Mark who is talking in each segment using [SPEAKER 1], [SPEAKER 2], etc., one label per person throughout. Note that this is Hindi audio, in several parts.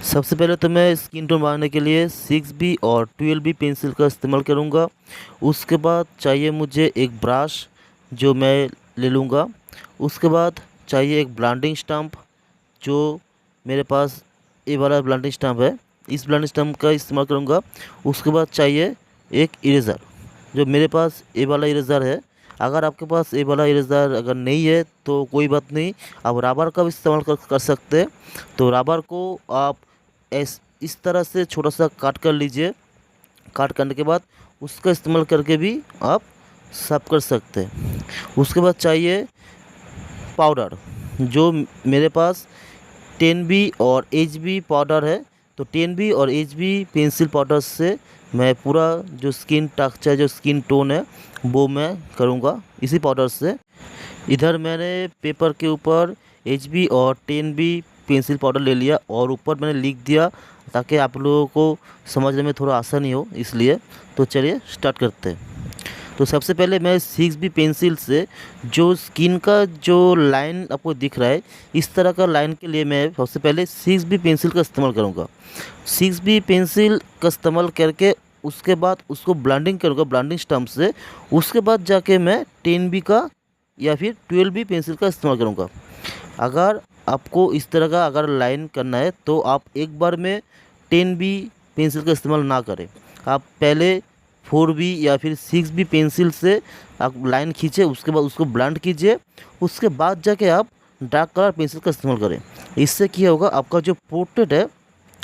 [SPEAKER 1] सबसे पहले तो मैं स्किन टोन बनाने के लिए 6B और 12B पेंसिल का इस्तेमाल करूँगा। उसके बाद चाहिए मुझे एक ब्रश जो मैं ले लूँगा। उसके बाद चाहिए एक ब्लेंडिंग स्टम्प जो मेरे पास ये वाला ब्लेंडिंग स्टम्प है, इस ब्लेंडिंग स्टम्प का इस्तेमाल करूँगा। उसके बाद चाहिए एक इरेज़र जो मेरे पास ये वाला इरेज़र है। अगर आपके पास ये वाला इरेज़र अगर नहीं है तो कोई बात नहीं, आप रबर का भी इस्तेमाल कर सकते हैं। तो रबर को आप इस तरह से छोटा सा काट कर लीजिए। काट करने के बाद उसका इस्तेमाल करके भी आप साफ कर सकते हैं। उसके बाद चाहिए पाउडर जो मेरे पास 10B और HB पाउडर है। तो 10B और HB पेंसिल पाउडर से मैं पूरा जो स्किन टेक्सचर जो स्किन टोन है वो मैं करूँगा इसी पाउडर से। इधर मैंने पेपर के ऊपर HB और 10B पेंसिल पाउडर ले लिया और ऊपर मैंने लिख दिया ताकि आप लोगों को समझने में थोड़ा आसानी हो, इसलिए। तो चलिए स्टार्ट करते हैं। तो सबसे पहले मैं 6B पेंसिल से जो स्किन का जो लाइन आपको दिख रहा है, इस तरह का लाइन के लिए मैं सबसे पहले 6B पेंसिल का इस्तेमाल करूँगा। 6B पेंसिल का इस्तेमाल करके उसके बाद उसको ब्लेंडिंग करूँगा ब्लेंडिंग स्टम्प से। उसके बाद जाके मैं 10B का या फिर 12B पेंसिल का इस्तेमाल करूँगा। अगर आपको इस तरह का अगर लाइन करना है तो आप एक बार में 10B पेंसिल का इस्तेमाल ना करें। आप पहले 4B या फिर 6B पेंसिल से आप लाइन खींचे, उसके बाद उसको ब्लेंड कीजिए। उसके बाद जाके आप डार्क कलर पेंसिल का इस्तेमाल करें। इससे क्या होगा, आपका जो पोर्ट्रेट है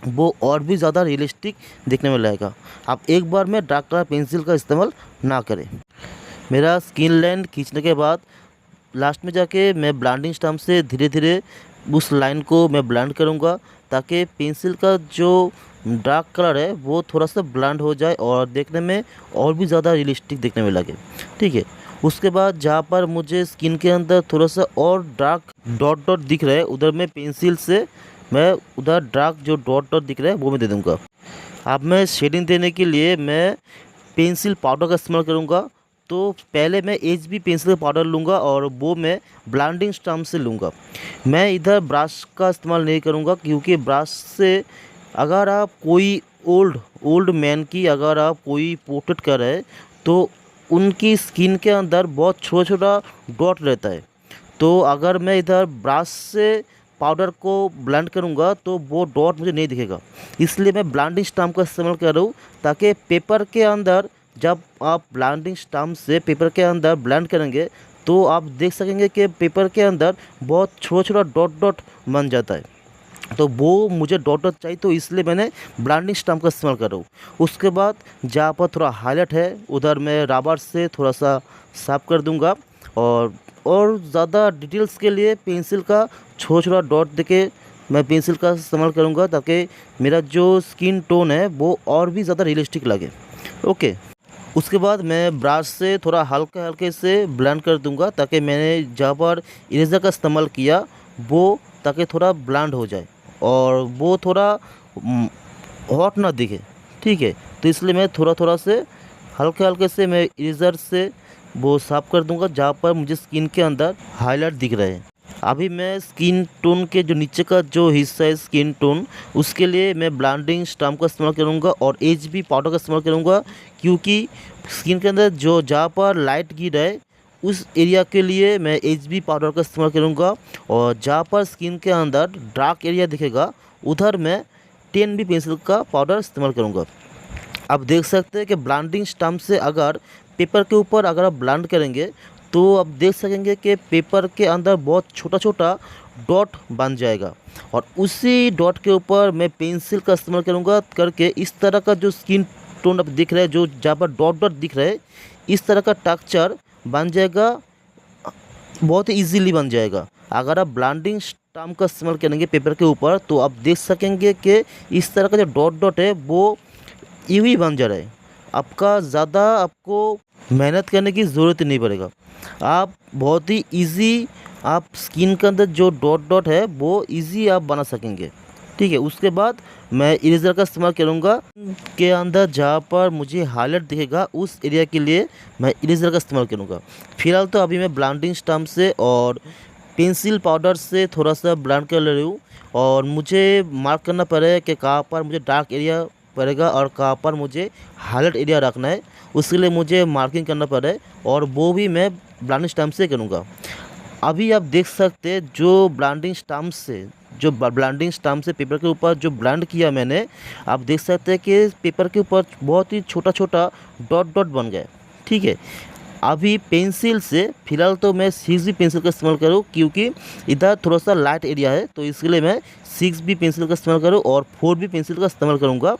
[SPEAKER 1] वो और भी ज़्यादा रियलिस्टिक दिखने में लगेगा। आप एक बार में डार्क कलर पेंसिल का इस्तेमाल ना करें। मेरा स्किन लाइन खींचने के बाद लास्ट में जाके मैं ब्लेंडिंग स्टम्प से धीरे धीरे उस लाइन को मैं ब्लेंड करूँगा ताकि पेंसिल का जो डार्क कलर है वो थोड़ा सा ब्लेंड हो जाए और देखने में और भी ज़्यादा रियलिस्टिक दिखने में लगे। ठीक है। उसके बाद जहाँ पर मुझे स्किन के अंदर थोड़ा सा और डार्क डॉट डॉट दिख रहा है, उधर मैं पेंसिल से मैं उधर डार्क जो डॉट डॉट दिख रहा है वो मैं दे दूँगा। अब मैं शेडिंग देने के लिए मैं पेंसिल पाउडर का इस्तेमाल करूँगा। तो पहले मैं HB पेंसिल का पाउडर लूँगा और वो मैं ब्लेंडिंग स्टम्प से लूँगा। मैं इधर ब्रश का इस्तेमाल नहीं करूँगा क्योंकि ब्रश से अगर आप कोई ओल्ड मैन की अगर आप कोई पोर्ट्रेट कर रहे हैं तो उनकी स्किन के अंदर बहुत छोटा छोटा डॉट रहता है। तो अगर मैं इधर ब्रश से पाउडर को ब्लेंड करूँगा तो वो डॉट मुझे नहीं दिखेगा, इसलिए मैं ब्लेंडिंग स्टम्प का इस्तेमाल कर रहा हूँ ताकि पेपर के अंदर जब आप ब्लेंडिंग स्टम्प से पेपर के अंदर ब्लेंड करेंगे तो आप देख सकेंगे कि पेपर के अंदर बहुत छोटा छोटा डॉट डॉट बन जाता है। तो वो मुझे डॉट डॉट चाहिए, तो इसलिए मैंने ब्लेंडिंग स्टम्प का इस्तेमाल कर रहा हूँ। उसके बाद जहाँ पर थोड़ा हाईलाइट है उधर मैं रबर से थोड़ा सा साफ कर दूँगा और ज़्यादा डिटेल्स के लिए पेंसिल का छोटा छोटा डॉट देके मैं पेंसिल का इस्तेमाल करूँगा ताकि मेरा जो स्किन टोन है वो और भी ज़्यादा रियलिस्टिक लगे। ओके। उसके बाद मैं ब्रश से थोड़ा हल्के हल्के से ब्लेंड कर दूंगा ताकि मैंने जहाँ पर इरेजर का इस्तेमाल किया वो ताकि थोड़ा ब्लेंड हो जाए और वो थोड़ा हॉट ना दिखे। ठीक है। तो इसलिए मैं थोड़ा थोड़ा से हल्के हल्के से मैं इरेजर से वो साफ कर दूंगा जहाँ पर मुझे स्किन के अंदर हाईलाइट दिख रहे हैं। अभी मैं स्किन टोन के जो नीचे का जो हिस्सा है स्किन टोन, उसके लिए मैं ब्लेंडिंग स्टम्प का इस्तेमाल करूँगा और HB पाउडर का इस्तेमाल करूँगा क्योंकि स्किन के अंदर जो जहाँ पर लाइट गिर रहा है उस एरिया के लिए मैं HB पाउडर का इस्तेमाल करूँगा और जहाँ पर स्किन के अंदर डार्क एरिया दिखेगा उधर मैं 10B पेंसिल का पाउडर इस्तेमाल करूँगा। आप देख सकते हैं कि ब्लेंडिंग स्टम्प से अगर पेपर के ऊपर अगर आप ब्लेंड करेंगे तो आप देख सकेंगे कि पेपर के अंदर बहुत छोटा छोटा डॉट बन जाएगा और उसी डॉट के ऊपर मैं पेंसिल का इस्तेमाल करूँगा करके इस तरह का जो स्किन टोन आप दिख रहा है, जो जहाँ पर डॉट डॉट दिख रहा है, इस तरह का टेक्सचर बन जाएगा, बहुत इजीली बन जाएगा। अगर आप ब्लेंडिंग स्टम्प का इस्तेमाल करेंगे पेपर के ऊपर तो आप देख सकेंगे कि इस तरह का जो डॉट डॉट है वो यूं ही बन जा रहा है। आपका ज़्यादा आपको मेहनत करने की ज़रूरत नहीं पड़ेगा। आप बहुत ही इजी आप स्किन के अंदर जो डॉट डॉट है वो इजी आप बना सकेंगे। ठीक है। उसके बाद मैं इरेज़र का इस्तेमाल करूँगा के अंदर जहाँ पर मुझे हाईलाइट दिखेगा उस एरिया के लिए मैं इरेज़र का इस्तेमाल करूँगा। फिलहाल तो अभी मैं ब्लेंडिंग स्टम्प से और पेंसिल पाउडर से थोड़ा सा ब्लेंड कर ले रही हूँ और मुझे मार्क करना पड़ेगा कि कहाँ पर मुझे डार्क एरिया पड़ेगा और कहाँ पर मुझे हाईलाइट एरिया रखना है। उसके लिए मुझे मार्किंग करना पड़े और वो भी मैं ब्लेंडिंग स्टैम्प से करूँगा। अभी आप देख सकते हैं जो ब्लेंडिंग स्टैम्प से पेपर के ऊपर जो ब्लेंड किया मैंने, आप देख सकते हैं कि पेपर के ऊपर बहुत ही छोटा छोटा डॉट डॉट बन गया। ठीक है, अभी पेंसिल से फ़िलहाल तो मैं 6B पेंसिल का इस्तेमाल करूँ क्योंकि इधर थोड़ा सा लाइट एरिया है, तो इसके मैं 6B पेंसिल का इस्तेमाल करूँ और 4B पेंसिल का इस्तेमाल करूँगा।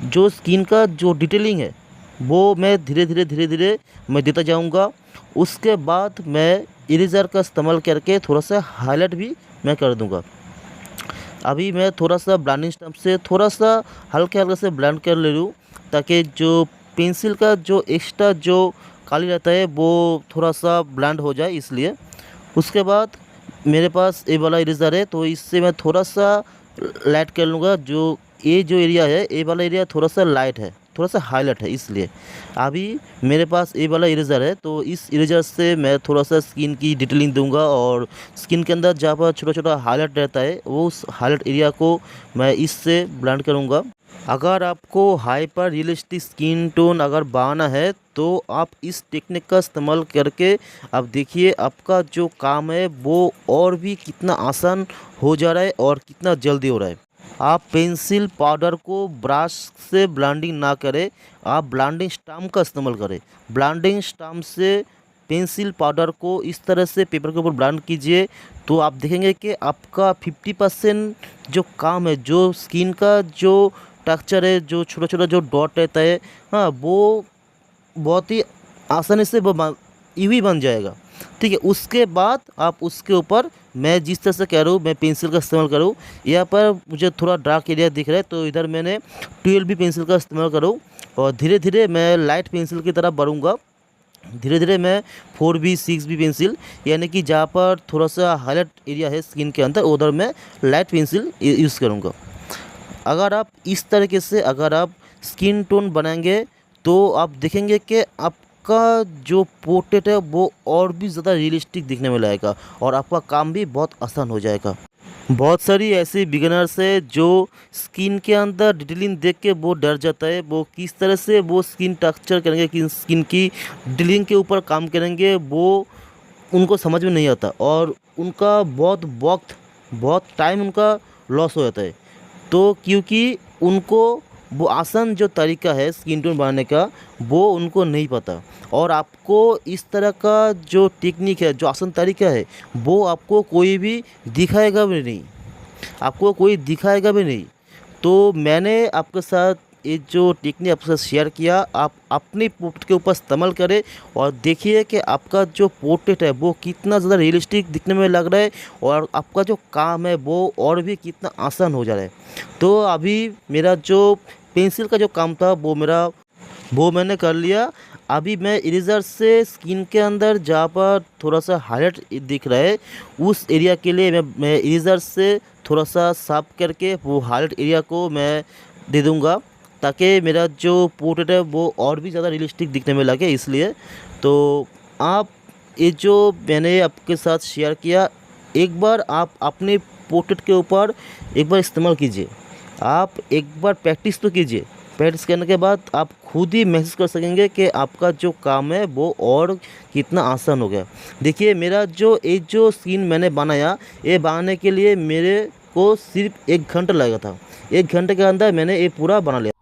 [SPEAKER 1] जो स्किन का जो डिटेलिंग है वो मैं धीरे धीरे मैं देता जाऊँगा। उसके बाद मैं इरेज़र का इस्तेमाल करके थोड़ा सा हाईलाइट भी मैं कर दूँगा। अभी मैं थोड़ा सा ब्लेंडिंग स्टैम्प से थोड़ा सा हल्के से ब्लेंड कर ले लूँ ताकि जो पेंसिल का जो एक्स्ट्रा जो काली रहता है वो थोड़ा सा ब्लेंड हो जाए, इसलिए। उसके बाद मेरे पास ये वाला इरेज़र है, तो इससे मैं थोड़ा सा लाइट कर लूँगा। जो एरिया है, ये वाला एरिया थोड़ा सा लाइट है, थोड़ा सा हाईलाइट है, इसलिए। अभी मेरे पास ये वाला इरेज़र है, तो इस इरेज़र से मैं थोड़ा सा स्किन की डिटेलिंग दूंगा और स्किन के अंदर जहाँ पर छोटा छोटा हाईलाइट रहता है वो उस हाईलाइट एरिया को मैं इससे ब्लेंड करूँगा। अगर आपको हाइपर रियलिस्टिक स्किन टोन अगर बनाना है तो आप इस टेक्निक का इस्तेमाल करके अब देखिए आपका जो काम है वो और भी कितना आसान हो जा रहा है और कितना जल्दी हो रहा है। आप पेंसिल पाउडर को ब्रश से ब्लेंडिंग ना करें, आप ब्लेंडिंग स्टैम्प का इस्तेमाल करें। ब्लेंडिंग स्टैम्प से पेंसिल पाउडर को इस तरह से पेपर के ऊपर ब्लेंड कीजिए, तो आप देखेंगे कि आपका 50% जो काम है, जो स्किन का जो टेक्सचर है, जो छोटा छोटा जो डॉट रहता है, हाँ, वो बहुत ही आसानी से ईवी बन जाएगा। ठीक है, उसके बाद आप उसके ऊपर मैं जिस तरह से कह रहा हूँ मैं पेंसिल का इस्तेमाल करूँ। यहाँ पर मुझे थोड़ा डार्क एरिया दिख रहा है, तो इधर मैंने 12B पेंसिल का इस्तेमाल करूँ और धीरे धीरे मैं लाइट पेंसिल की तरफ बढ़ूँगा। धीरे धीरे मैं 4B 6B पेंसिल, यानी कि जहाँ पर थोड़ा सा हाईलाइट एरिया है स्किन के अंदर, उधर मैं लाइट पेंसिल यूज़ करूँगा। अगर आप इस तरीके से अगर आप स्किन टोन बनाएंगे तो आप देखेंगे कि आपका जो पोर्ट्रेट है वो और भी ज़्यादा रियलिस्टिक दिखने में लगेगा और आपका काम भी बहुत आसान हो जाएगा। बहुत सारी ऐसी बिगिनर्स है जो स्किन के अंदर डिटेलिंग देख के वो डर जाता है, वो किस तरह से वो स्किन टेक्सचर करेंगे, कि स्किन की डिटेलिंग के ऊपर काम करेंगे, वो उनको समझ में नहीं आता और उनका बहुत वक्त बहुत टाइम उनका लॉस हो जाता है। तो क्योंकि उनको वो आसान जो तरीका है स्किन टोन बनाने का वो उनको नहीं पता, और आपको इस तरह का जो टेक्निक है, जो आसान तरीका है, वो आपको कोई भी दिखाएगा भी नहीं, आपको कोई दिखाएगा भी नहीं। तो मैंने आपके साथ ये जो टेक्निक आपके साथ शेयर किया, आप अपने पोर्ट्रेट के ऊपर इस्तेमाल करें और देखिए कि आपका जो पोर्ट्रेट है वो कितना ज़्यादा रियलिस्टिक दिखने में लग रहा है और आपका जो काम है वो और भी कितना आसान हो जा रहा है। तो अभी मेरा जो पेंसिल का जो काम था वो मैंने कर लिया। अभी मैं इरेज़र से स्किन के अंदर जहाँ पर थोड़ा सा हाईलाइट दिख रहा है उस एरिया के लिए मैं इरेज़र से थोड़ा सा साफ करके वो हाईलाइट एरिया को मैं दे दूँगा, ताकि मेरा जो पोर्ट्रेट है वो और भी ज़्यादा रियलिस्टिक दिखने में लगे, इसलिए। तो आप ये जो मैंने आपके साथ शेयर किया, एक बार आप अपने पोर्ट्रेट के ऊपर एक बार इस्तेमाल कीजिए, आप एक बार प्रैक्टिस तो कीजिए। प्रैक्टिस करने के बाद आप खुद ही महसूस कर सकेंगे कि आपका जो काम है वो और कितना आसान हो गया। देखिए मेरा जो सीन मैंने बनाया, ये बनाने के लिए मेरे को सिर्फ 1 घंटा लगा था। 1 घंटे के अंदर मैंने ये पूरा बना लिया।